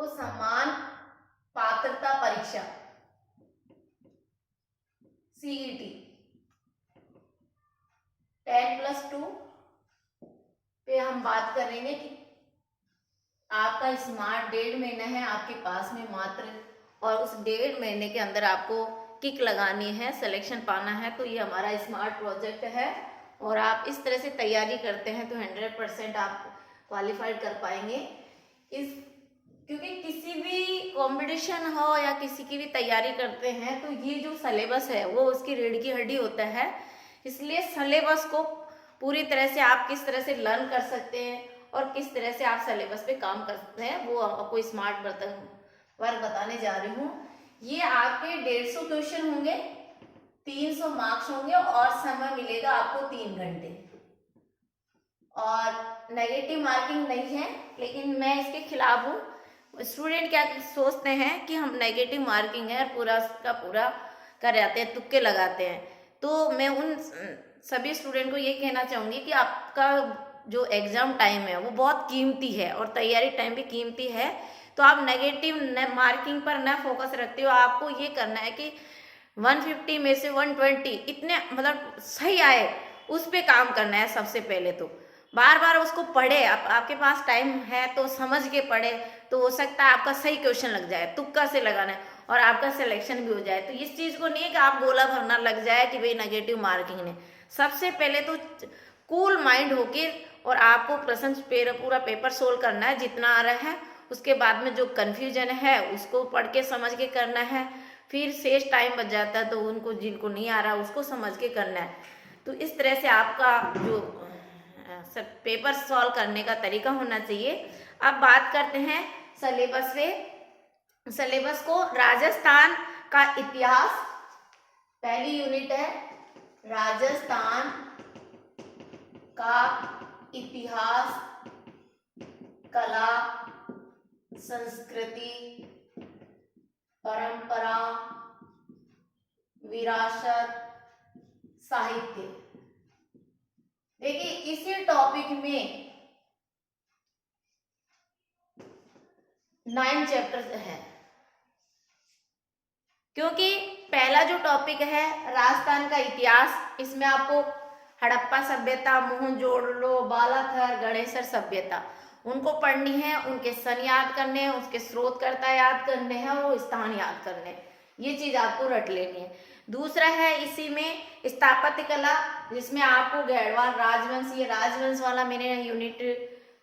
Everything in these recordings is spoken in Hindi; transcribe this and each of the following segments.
तो समान पात्रता परीक्षा CET 10+2 पे हम बात करेंगे कि आपका स्मार्ट 1.5 महीना है आपके पास में मात्र, और उस 1.5 महीने के अंदर आपको किक लगानी है, सिलेक्शन पाना है। तो ये हमारा स्मार्ट प्रोजेक्ट है और आप इस तरह से तैयारी करते हैं तो 100% आप क्वालिफाइड कर पाएंगे। क्योंकि किसी भी कंपटीशन हो या किसी की भी तैयारी करते हैं तो ये जो सिलेबस है वो उसकी रीढ़ की हड्डी होता है। इसलिए सिलेबस को पूरी तरह से आप किस तरह से लर्न कर सकते हैं और किस तरह से आप सिलेबस पे काम करते हैं वो आपको स्मार्ट वर्क बताने जा रही हूँ। ये आपके 150 क्वेश्चन होंगे, 300 मार्क्स होंगे और समय मिलेगा आपको 3 घंटे। और नेगेटिव मार्किंग नहीं है, लेकिन मैं इसके खिलाफ हूँ। स्टूडेंट क्या सोचते हैं कि हम नेगेटिव मार्किंग है पूरा का पूरा कर जाते हैं, तुक्के लगाते हैं। तो मैं उन सभी स्टूडेंट को ये कहना चाहूँगी कि आपका जो एग्ज़ाम टाइम है वो बहुत कीमती है और तैयारी टाइम भी कीमती है। तो आप नेगेटिव मार्किंग पर न फोकस रखते हो, आपको ये करना है कि 150 में से 120 इतने मतलब सही आए उस पर काम करना है। सबसे पहले तो बार बार उसको पढ़े, आपके पास टाइम है तो समझ के पढ़े, तो हो सकता है आपका सही क्वेश्चन लग जाए, तुक्का से लगाना है और आपका सिलेक्शन भी हो जाए। तो इस चीज़ को नहीं कि आप गोला भरना लग जाए कि भाई नेगेटिव मार्किंग ने। सबसे पहले तो कूल माइंड होके और आपको प्रश्न पूरा पेपर सोल्व करना है जितना आ रहा है। उसके बाद में जो कन्फ्यूजन है उसको पढ़ के समझ के करना है। फिर शेष टाइम बच जाता है तो उनको जिनको नहीं आ रहा उसको समझ के करना है। तो इस तरह से आपका जो सब पेपर सॉल्व करने का तरीका होना चाहिए। अब बात करते हैं सिलेबस पे। सिलेबस को राजस्थान का इतिहास पहली यूनिट है, राजस्थान का इतिहास, कला, संस्कृति, परंपरा, विरासत, साहित्य। देखिए इसी टॉपिक में 9 चैप्टर्स है, क्योंकि पहला जो टॉपिक है राजस्थान का इतिहास, इसमें आपको हड़प्पा सभ्यता, मोहनजोदड़ो, बालाथर, गणेशर सभ्यता उनको पढ़नी है, उनके सन याद करने हैं, उसके स्रोतकर्ता याद करने हैं और स्थान याद करने हैं। ये चीज आपको रट लेनी है। दूसरा है इसी में स्थापत्य कला, जिसमें आपको गढ़वाल राजवंश, ये राजवंश वाला मैंने यूनिट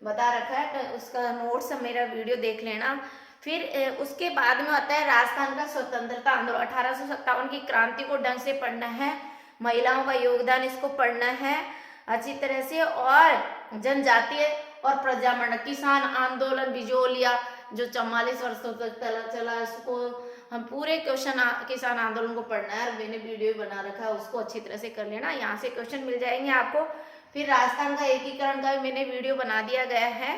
बता रखा है, तो उसका नोट्स मेरा वीडियो देख लेना। फिर उसके बाद में आता है राजस्थान का स्वतंत्रता आंदोलन, 1857 की क्रांति को ढंग से पढ़ना है, महिलाओं का योगदान इसको पढ़ना है अच्छी तरह से, और जनजातीय और प्रजामंडल, किसान आंदोलन, बिजोलिया जो 44 वर्षों तक चला, इसको हम पूरे किसान आंदोलन को पढ़ना है। मैंने वीडियो बना रखा है, उसको अच्छी तरह से कर लेना, यहाँ से क्वेश्चन मिल जाएंगे आपको। फिर राजस्थान का एकीकरण का भी मैंने वीडियो बना दिया गया है।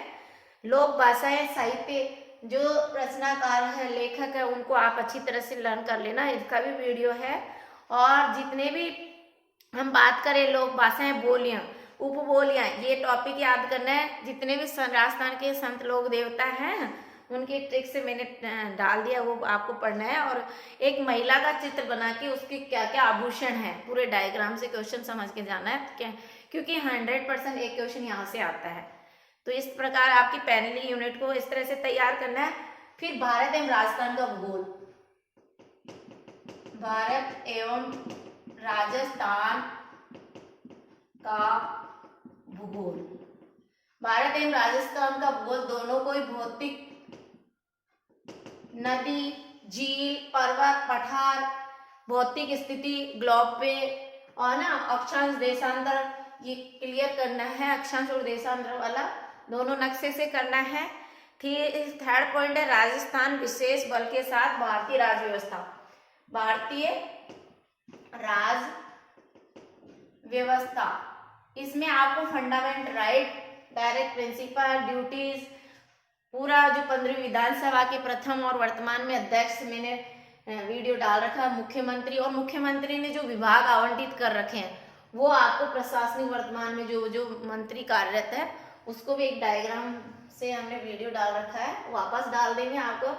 लोक भाषाएं, साहित्य, जो रचनाकार है, लेखक है, उनको आप अच्छी तरह से लर्न कर लेना, इसका भी वीडियो है। और जितने भी हम बात करें लोक भाषाएं, बोलियां, उपबोलियां, ये टॉपिक याद करना है। जितने भी राजस्थान के संत लोक देवता हैं उनकी ट्रिक से मैंने डाल दिया, वो आपको पढ़ना है। और एक महिला का चित्र बना के उसके क्या क्या आभूषण है पूरे डायग्राम से क्वेश्चन समझ के जाना है, क्योंकि 100% एक क्वेश्चन यहाँ से आता है। तो इस प्रकार आपकी पहली यूनिट को इस तरह से तैयार करना है। फिर भारत एवं राजस्थान का भूगोल, भारत एवं राजस्थान का भूगोल, भारत एवं राजस्थान का भूगोल दोनों को ही भौतिक, नदी, झील, पर्वत, पठार, भौतिक स्थिति, ग्लोब पे, और ना अक्षांश देशांतर, ये क्लियर करना है। अक्षांश और देशांतर वाला दोनों नक्शे से करना है। थर्ड पॉइंट है राजस्थान विशेष बल के साथ भारतीय राज व्यवस्था, भारतीय राज व्यवस्था। इसमें आपको fundamental right, direct principle, duties, पूरा जो 15वीं विधानसभा के प्रथम और वर्तमान में अध्यक्ष मैंने वीडियो डाल रखा है, मुख्यमंत्री, और मुख्यमंत्री ने जो विभाग आवंटित कर रखे हैं वो आपको प्रशासनिक वर्तमान में जो जो मंत्री कार्यरत है उसको भी एक डायग्राम से हमने वीडियो डाल रखा है, वापस डाल देंगे आपको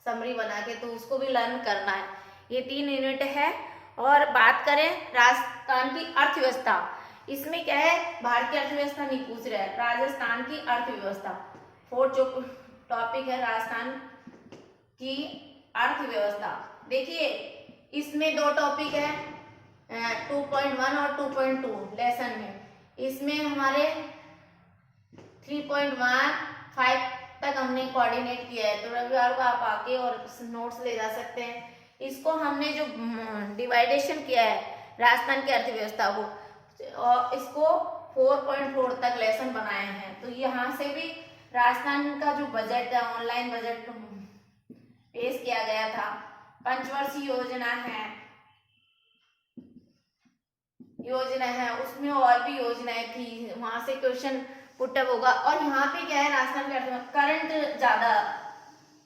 समरी बना के, तो उसको भी लर्न करना है। ये 3 यूनिट है। और बात करें राजस्थान की अर्थव्यवस्था, इसमें क्या है, भारत की अर्थव्यवस्था नहीं पूछ रहे हैं, राजस्थान की अर्थव्यवस्था। 4th जो टॉपिक है राजस्थान की अर्थव्यवस्था। देखिए इसमें 2 टॉपिक है 2.1 और 2.2 लेसन में। इसमें हमारे 3.15 तक हमने कोऑर्डिनेट किया है, तो रविवार को आप आके और नोट्स ले जा सकते हैं। इसको हमने जो डिवाइडेशन किया है राजस्थान की अर्थव्यवस्था को, और इसको 4.4 तक लेसन बनाए हैं। तो यहाँ से भी राजस्थान का जो बजट है, ऑनलाइन बजट पेश किया गया था। पंचवर्षीय योजना है, उसमें और भी योजनाएं थी, वहां से क्वेश्चन पुटअप होगा। और यहाँ पे क्या है, राजस्थान का करंट ज्यादा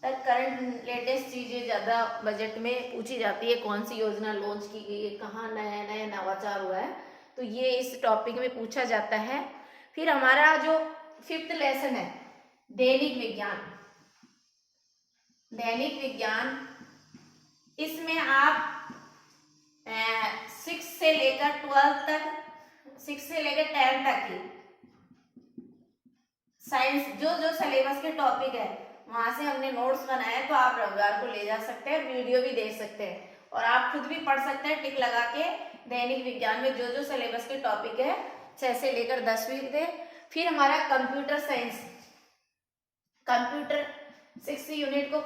करंट लेटेस्ट चीजें ज्यादा बजट में पूछी जाती है, कौन सी योजना लॉन्च की गई है, कहाँ नया नया नवाचार हुआ है, तो ये इस टॉपिक में पूछा जाता है। फिर हमारा जो 5th लेसन है दैनिक विज्ञान, इसमें आप 6 से लेकर 12 तक, 6 से लेकर 10 तक की साइंस जो सिलेबस के टॉपिक है वहां से हमने नोट्स बनाए, तो आप रविवार को ले जा सकते हैं, वीडियो भी देख सकते हैं और आप खुद भी पढ़ सकते हैं टिक लगा के। दैनिक विज्ञान में जो सिलेबस के टॉपिक है 6 से लेकर 10वीं तक। फिर हमारा कंप्यूटर साइंस, कंप्यूटर 6 यूनिट को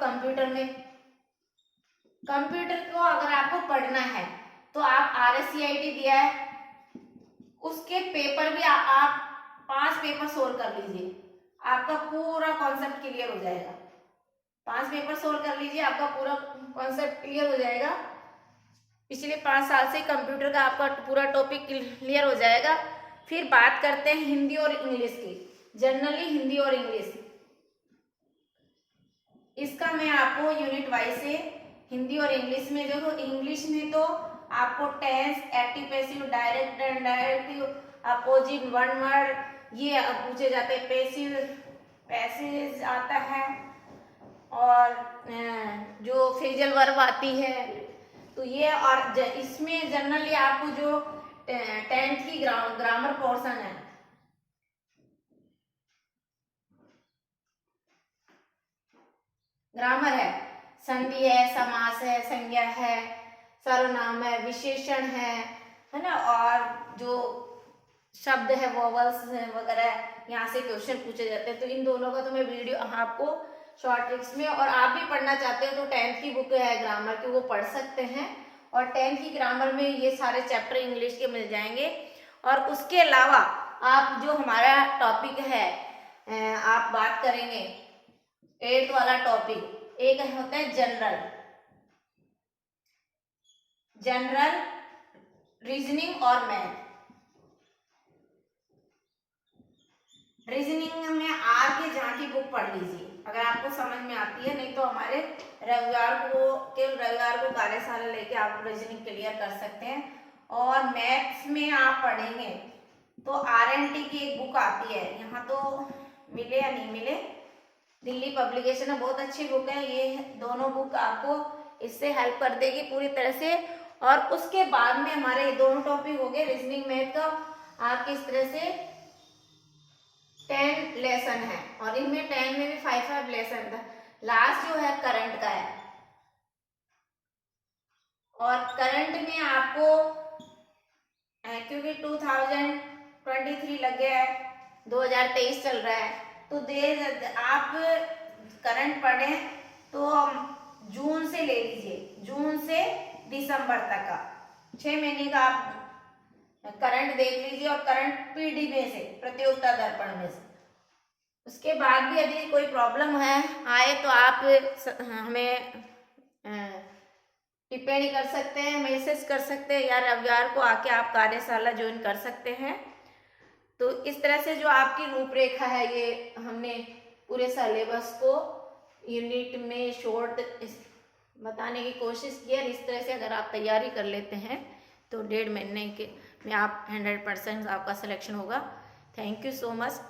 कंप्यूटर को अगर आपको पढ़ना है तो आप RSCIT दिया है, उसके पेपर भी आप 5 पेपर सोल्व कर लीजिए, आपका पूरा कॉन्सेप्ट क्लियर हो जाएगा। 5 पेपर सोल्व कर लीजिए, आपका पूरा कॉन्सेप्ट क्लियर हो जाएगा। पिछले 5 साल से कंप्यूटर का आपका पूरा टॉपिक क्लियर हो जाएगा। फिर बात करते हैं हिंदी और इंग्लिश की, जनरली हिंदी और इंग्लिश। इसका मैं आपको यूनिट वाइज से हिंदी और इंग्लिश में, देखो इंग्लिश में तो आपको tense, active passive, direct and directive, opposite, one word, ये पूछे जाते हैं। पैसिव आता है, और जो फ्रेजल वर्ब आती है, तो ये। और इसमें जनरली आपको जो 10th की ग्रामर पोर्शन है, ग्रामर है, संधि है, समास है, संज्ञा है, सर्वनाम है, विशेषण है ना, और जो शब्द है, वोवल्स वगैरह, यहाँ से क्वेश्चन पूछे जाते हैं। तो इन दोनों का तो मैं वीडियो आपको शॉर्ट ट्रिक्स में, और आप भी पढ़ना चाहते हो तो 10th की बुक है ग्रामर की, वो पढ़ सकते हैं। और 10th की ग्रामर में ये सारे चैप्टर इंग्लिश के मिल जाएंगे। और उसके अलावा आप जो हमारा टॉपिक है, आप बात करेंगे 8th वाला टॉपिक, एक होता है जनरल रीजनिंग और मैथ। रीजनिंग में आर के जहाँ की बुक पढ़ लीजिए अगर आपको समझ में आती है, नहीं तो हमारे रविवार को कार्यशाला लेके आप रीजनिंग क्लियर कर सकते हैं। और मैथ्स में आप पढ़ेंगे तो RNT की एक बुक आती है, यहाँ तो मिले या नहीं मिले, दिल्ली पब्लिकेशन है, बहुत अच्छी बुक है। ये दोनों बुक आपको इससे हेल्प कर देगी पूरी तरह से। और उसके बाद में हमारे ये दोनों टॉपिक हो गए, रीजनिंग मैथ का आपके इस तरह से 10 लेसन है, और इनमें 10 में भी 5 लेसन था। लास्ट जो है करंट का है, और करंट में आपको क्योंकि 2023 लग गया है, 2023 चल रहा है, तो आप करंट पढ़ें तो जून से ले लीजिए, जून से दिसंबर तक का 6 महीने का आप करंट देख लीजिए, और करंट PD में से, प्रतियोगिता दर्पण में से। उसके बाद भी यदि कोई प्रॉब्लम आए तो आप हमें टिप्पणी कर सकते हैं, मैसेज कर सकते हैं, या रविवार को आके आप कार्यशाला ज्वाइन कर सकते हैं। तो इस तरह से जो आपकी रूपरेखा है, ये हमने पूरे सिलेबस को यूनिट में शॉर्ट बताने की कोशिश की है। इस तरह से अगर आप तैयारी कर लेते हैं तो 1.5 महीने के में आप 100% आपका सिलेक्शन होगा। Thank you so much.